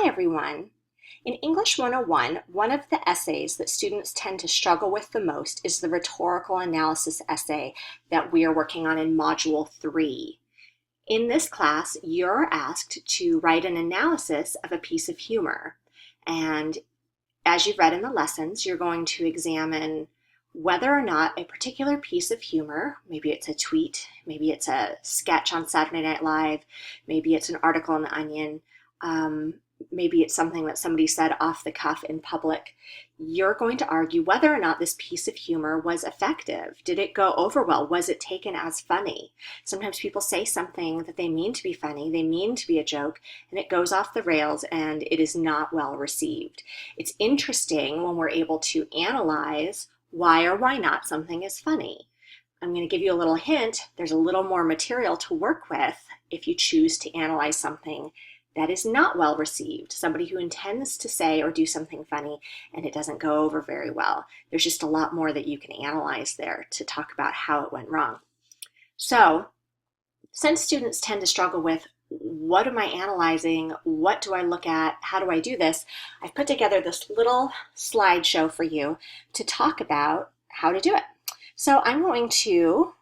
Hi everyone! In English 101, one of the essays that students tend to struggle with the most is the rhetorical analysis essay that we are working on in Module 3. In this class, you're asked to write an analysis of a piece of humor. And as you've read in the lessons, you're going to examine whether or not a particular piece of humor, maybe it's a tweet, maybe it's a sketch on Saturday Night Live, maybe it's an article in The Onion, maybe it's something that somebody said off the cuff in public. You're going to argue whether or not this piece of humor was effective. Did it go over well? Was it taken as funny? Sometimes people say something that they mean to be funny, they mean to be a joke, and it goes off the rails and it is not well received. It's interesting when we're able to analyze why or why not something is funny. I'm going to give you a little hint. There's a little more material to work with if you choose to analyze something that is not well received, somebody who intends to say or do something funny and it doesn't go over very well. There's just a lot more that you can analyze there to talk about how it went wrong. So, since students tend to struggle with what am I analyzing, what do I look at, how do I do this, I've put together this little slideshow for you to talk about how to do it. So I'm going to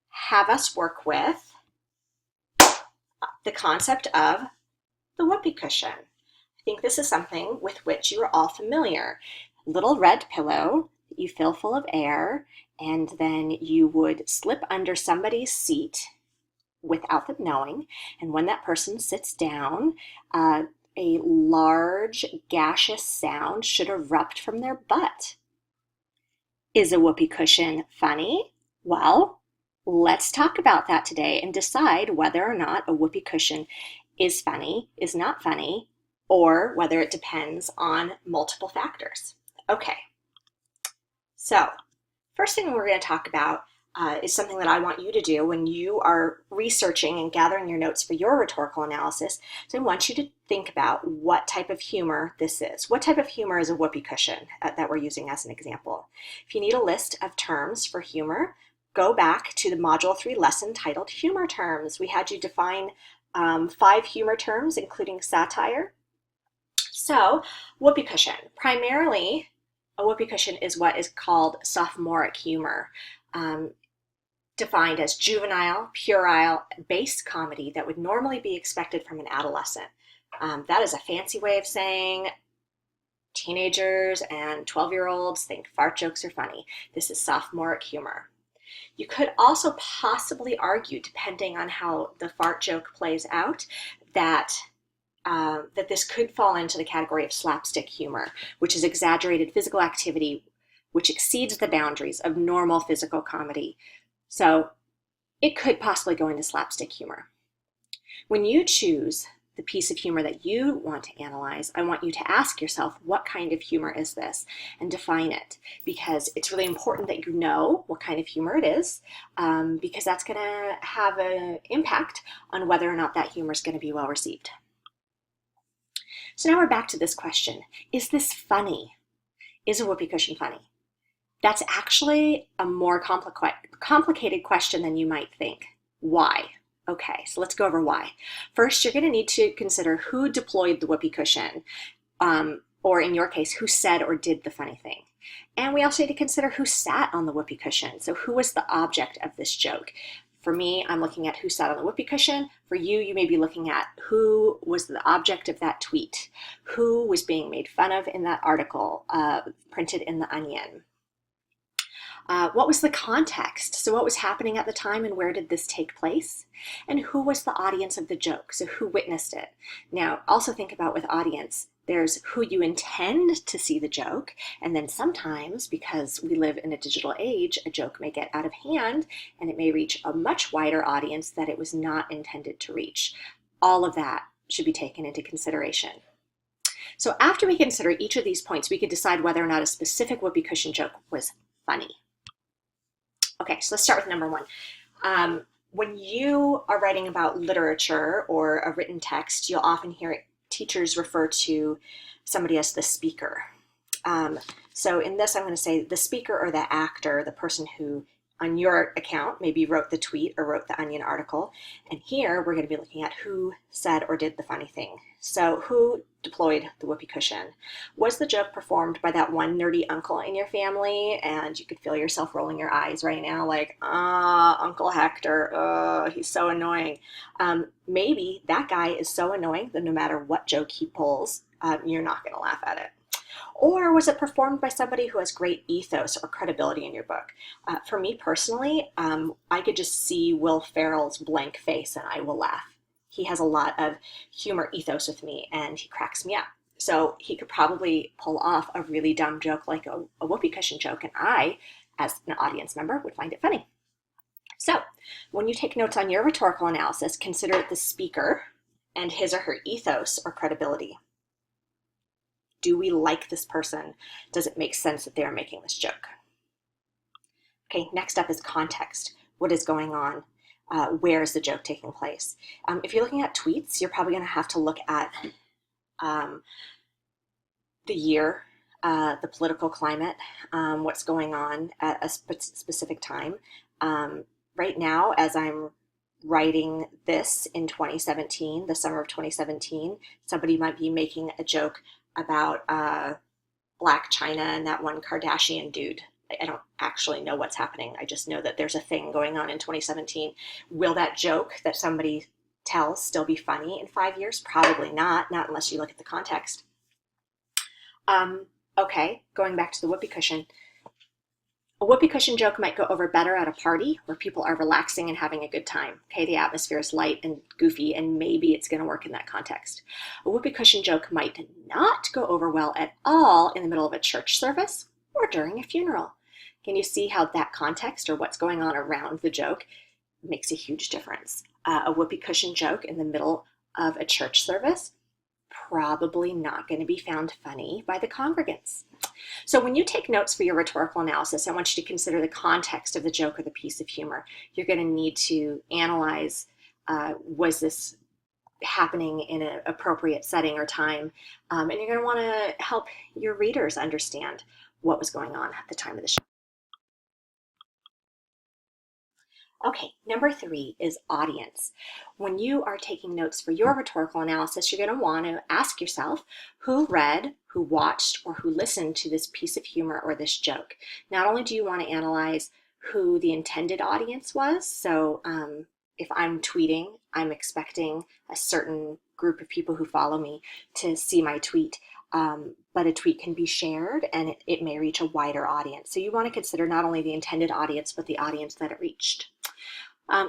have us work with the concept of the whoopee cushion. I think this is something with which you are all familiar. Little red pillow that you fill full of air, and then you would slip under somebody's seat without them knowing, and when that person sits down, a large gaseous sound should erupt from their butt. Is a whoopee cushion funny? Well, let's talk about that today and decide whether or not a whoopee cushion is funny, is not funny, or whether it depends on multiple factors. Okay, so first thing we're going to talk about is something that I want you to do when you are researching and gathering your notes for your rhetorical analysis. So I want you to think about what type of humor this is. What type of humor is a whoopee cushion that we're using as an example? If you need a list of terms for humor, go back to the Module 3 lesson titled Humor Terms. We had you define 5 humor terms, including satire. So, whoopee cushion. Primarily, a whoopee cushion is what is called sophomoric humor, defined as juvenile, puerile, base comedy that would normally be expected from an adolescent. That is a fancy way of saying teenagers and 12-year-olds think fart jokes are funny. This is sophomoric humor. You could also possibly argue, depending on how the fart joke plays out, that this could fall into the category of slapstick humor, which is exaggerated physical activity which exceeds the boundaries of normal physical comedy. So it could possibly go into slapstick humor. When you choose the piece of humor that you want to analyze, I want you to ask yourself, what kind of humor is this? And define it, because it's really important that you know what kind of humor it is, because that's going to have an impact on whether or not that humor is going to be well received. So now we're back to this question. Is this funny? Is a whoopee cushion funny? That's actually a more complicated question than you might think. Why? Okay, so let's go over why. First, you're going to need to consider who deployed the whoopee cushion, or in your case, who said or did the funny thing. And we also need to consider who sat on the whoopee cushion. So who was the object of this joke? For me, I'm looking at who sat on the whoopee cushion. For you, you may be looking at who was the object of that tweet, who was being made fun of in that article printed in The Onion. What was the context? So what was happening at the time and where did this take place? And who was the audience of the joke? So who witnessed it? Now, also think about with audience, there's who you intend to see the joke, and then sometimes, because we live in a digital age, a joke may get out of hand and it may reach a much wider audience that it was not intended to reach. All of that should be taken into consideration. So after we consider each of these points, we could decide whether or not a specific whoopee cushion joke was funny. Okay, so let's start with number 1. When you are writing about literature or a written text, you'll often hear teachers refer to somebody as the speaker. So in this, I'm going to say the speaker or the actor, the person who on your account, maybe wrote the tweet or wrote the Onion article. And here we're going to be looking at who said or did the funny thing. So who deployed the whoopee cushion? Was the joke performed by that one nerdy uncle in your family? And you could feel yourself rolling your eyes right now like, Uncle Hector, he's so annoying. Maybe that guy is so annoying that no matter what joke he pulls, you're not going to laugh at it. Or was it performed by somebody who has great ethos or credibility in your book? For me personally, I could just see Will Ferrell's blank face and I will laugh. He has a lot of humor ethos with me and he cracks me up. So he could probably pull off a really dumb joke like a whoopee cushion joke, and I, as an audience member, would find it funny. So when you take notes on your rhetorical analysis, consider the speaker and his or her ethos or credibility. Do we like this person? Does it make sense that they're making this joke? Okay, next up is context. What is going on? Where is the joke taking place? If you're looking at tweets, you're probably going to have to look at the year, the political climate, what's going on at a specific time. Right now, as I'm writing this in 2017, the summer of 2017, somebody might be making a joke about Black China and that one Kardashian dude. I don't actually know what's happening. I just know that there's a thing going on in 2017. Will that joke that somebody tells still be funny in 5 years? Probably not unless you look at the context. Okay, going back to the whoopee cushion. A whoopee cushion joke might go over better at a party where people are relaxing and having a good time. Okay, the atmosphere is light and goofy, and maybe it's going to work in that context. A whoopee cushion joke might not go over well at all in the middle of a church service or during a funeral. Can you see how that context or what's going on around the joke makes a huge difference? A whoopee cushion joke in the middle of a church service, probably not going to be found funny by the congregants. So when you take notes for your rhetorical analysis, I want you to consider the context of the joke or the piece of humor. You're going to need to analyze, was this happening in an appropriate setting or time? And you're going to want to help your readers understand what was going on at the time of the show. Okay, number 3 is audience. When you are taking notes for your rhetorical analysis, you're going to want to ask yourself who read, who watched, or who listened to this piece of humor or this joke. Not only do you want to analyze who the intended audience was, so if I'm tweeting, I'm expecting a certain group of people who follow me to see my tweet. But a tweet can be shared and it may reach a wider audience. So you want to consider not only the intended audience, but the audience that it reached.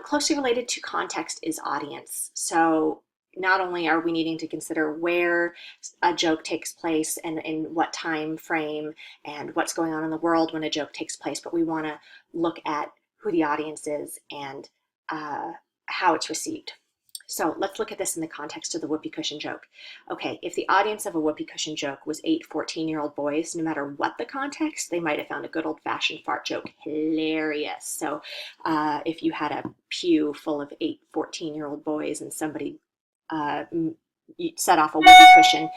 Closely related to context is audience. So not only are we needing to consider where a joke takes place and in what time frame and what's going on in the world when a joke takes place, but we want to look at who the audience is and how it's received. So let's look at this in the context of the whoopee cushion joke. Okay, if the audience of a whoopee cushion joke was 8 14-year-old boys, no matter what the context, they might have found a good old-fashioned fart joke hilarious. So if you had a pew full of 8 14-year-old boys and somebody set off a whoopee cushion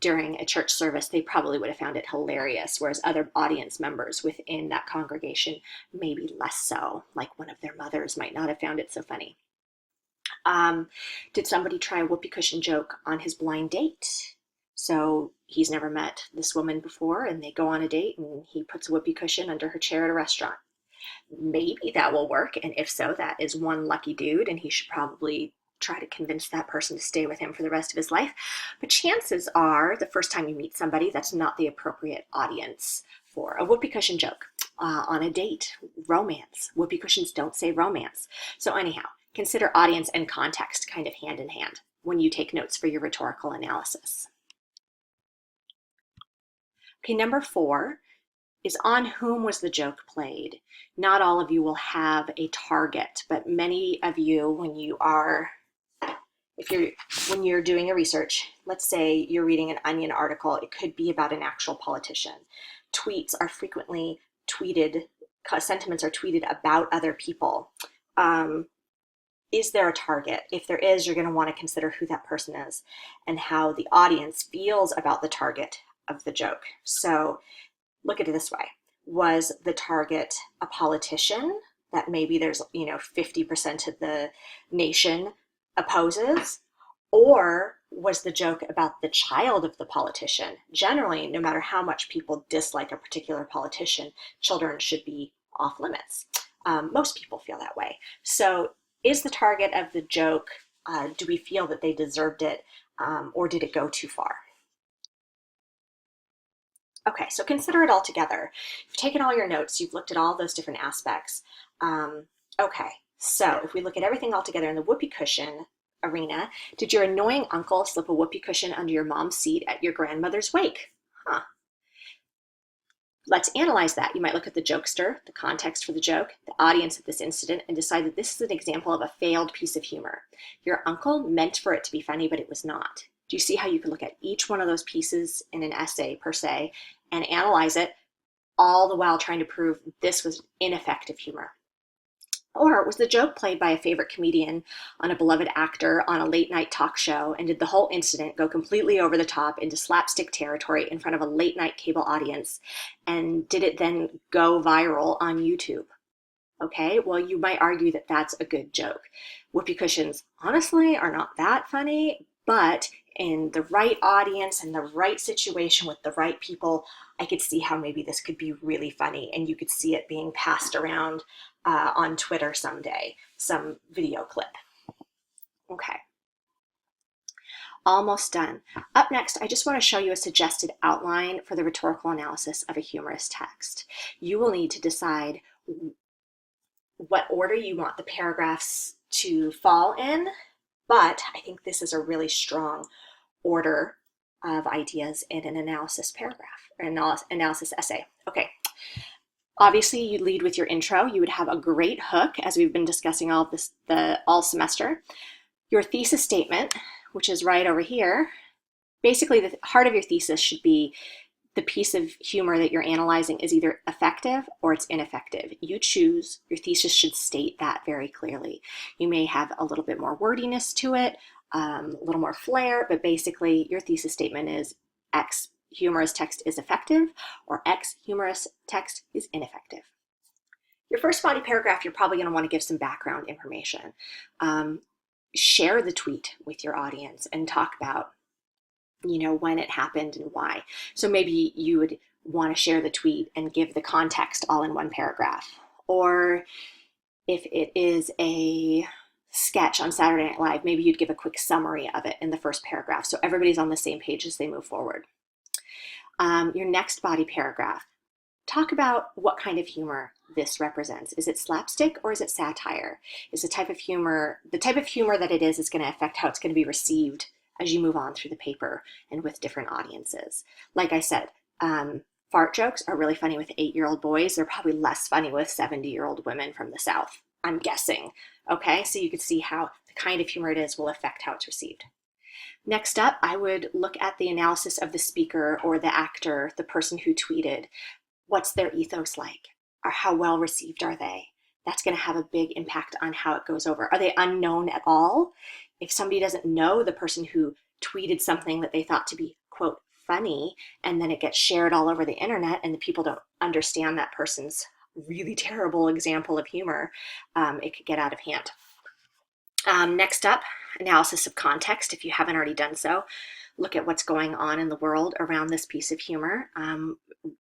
during a church service, they probably would have found it hilarious, whereas other audience members within that congregation maybe less so, like one of their mothers might not have found it so funny. Did somebody try a whoopee cushion joke on his blind date? So he's never met this woman before and they go on a date and he puts a whoopee cushion under her chair at a restaurant. Maybe that will work, and if so, that is one lucky dude and he should probably try to convince that person to stay with him for the rest of his life. But chances are the first time you meet somebody, that's not the appropriate audience for a whoopee cushion joke. On a date, romance. Whoopee cushions don't say romance. So anyhow, consider audience and context kind of hand in hand when you take notes for your rhetorical analysis. Okay, number 4 is on whom was the joke played. Not all of you will have a target, but many of you, when you're doing a research, let's say you're reading an Onion article, it could be about an actual politician. Tweets are frequently tweeted, sentiments are tweeted about other people. Is there a target? If there is, you're going to want to consider who that person is and how the audience feels about the target of the joke. So look at it this way. Was the target a politician that maybe there's, 50% of the nation opposes? Or was the joke about the child of the politician? Generally, no matter how much people dislike a particular politician, children should be off limits. Most people feel that way. So, is the target of the joke, do we feel that they deserved it, or did it go too far? Okay, so consider it all together. You've taken all your notes, you've looked at all those different aspects. Okay, so if we look at everything all together in the whoopee cushion arena, did your annoying uncle slip a whoopee cushion under your mom's seat at your grandmother's wake? Huh. Let's analyze that. You might look at the jokester, the context for the joke, the audience of this incident, and decide that this is an example of a failed piece of humor. Your uncle meant for it to be funny, but it was not. Do you see how you can look at each one of those pieces in an essay, per se, and analyze it, all the while trying to prove this was ineffective humor? Or was the joke played by a favorite comedian on a beloved actor on a late night talk show, and did the whole incident go completely over the top into slapstick territory in front of a late night cable audience? And did it then go viral on YouTube? Okay, well, you might argue that that's a good joke. Whoopee cushions, honestly, are not that funny, but in the right audience and the right situation with the right people, I could see how maybe this could be really funny, and you could see it being passed around on Twitter someday, some video clip. Okay, almost done. Up next, I just want to show you a suggested outline for the rhetorical analysis of a humorous text. You will need to decide what order you want the paragraphs to fall in, but I think this is a really strong order of ideas in an analysis paragraph or analysis essay. Okay, obviously you lead with your intro. You would have a great hook, as we've been discussing all semester. Your thesis statement, which is right over here. Basically, the heart of your thesis should be the piece of humor that you're analyzing is either effective or it's ineffective. You choose. Your thesis should state that very clearly. You may have a little bit more wordiness to it, a little more flair, but basically your thesis statement is X humorous text is effective or X humorous text is ineffective. Your first body paragraph, you're probably going to want to give some background information. Share the tweet with your audience and talk about when it happened and why. So maybe you would want to share the tweet and give the context all in one paragraph. Or if it is a sketch on Saturday Night Live, maybe you'd give a quick summary of it in the first paragraph so everybody's on the same page as they move forward. Your next body paragraph, talk about what kind of humor this represents. Is it slapstick or is it satire? Is the type of humor that it is going to affect how it's going to be received as you move on through the paper and with different audiences. Like I said, fart jokes are really funny with 8-year-old boys. They're probably less funny with 70-year-old women from the South, I'm guessing. Okay, so you can see how the kind of humor it is will affect how it's received. Next up, I would look at the analysis of the speaker or the actor, the person who tweeted. What's their ethos like? Or how well received are they? That's going to have a big impact on how it goes over. Are they unknown at all? If somebody doesn't know the person who tweeted something that they thought to be, quote, funny, and then it gets shared all over the internet and the people don't understand that person's really terrible example of humor, it could get out of hand. Next up, analysis of context. If you haven't already done so, look at what's going on in the world around this piece of humor.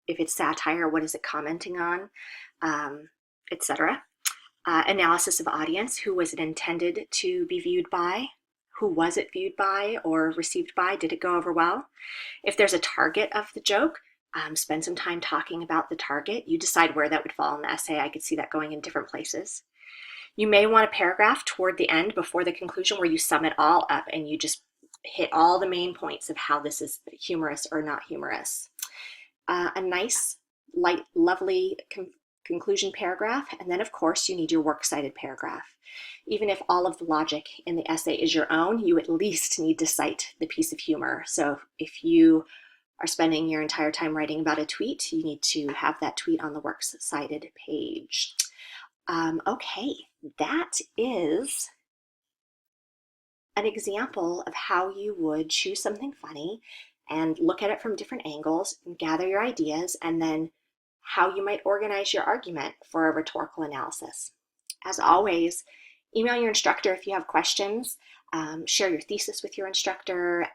If it's satire, what is it commenting on, etc. Analysis of audience. Who was it intended to be viewed by? Who was it viewed by or received by? Did it go over well? If there's a target of the joke, spend some time talking about the target. You decide where that would fall in the essay. I could see that going in different places. You may want a paragraph toward the end before the conclusion where you sum it all up and you just hit all the main points of how this is humorous or not humorous. A nice, light, lovely conclusion paragraph, and then of course you need your works cited paragraph. Even if all of the logic in the essay is your own, you at least need to cite the piece of humor. So if you are spending your entire time writing about a tweet, you need to have that tweet on the works cited page. Okay, that is an example of how you would choose something funny and look at it from different angles and gather your ideas and then how you might organize your argument for a rhetorical analysis. As always, email your instructor if you have questions. Share your thesis with your instructor.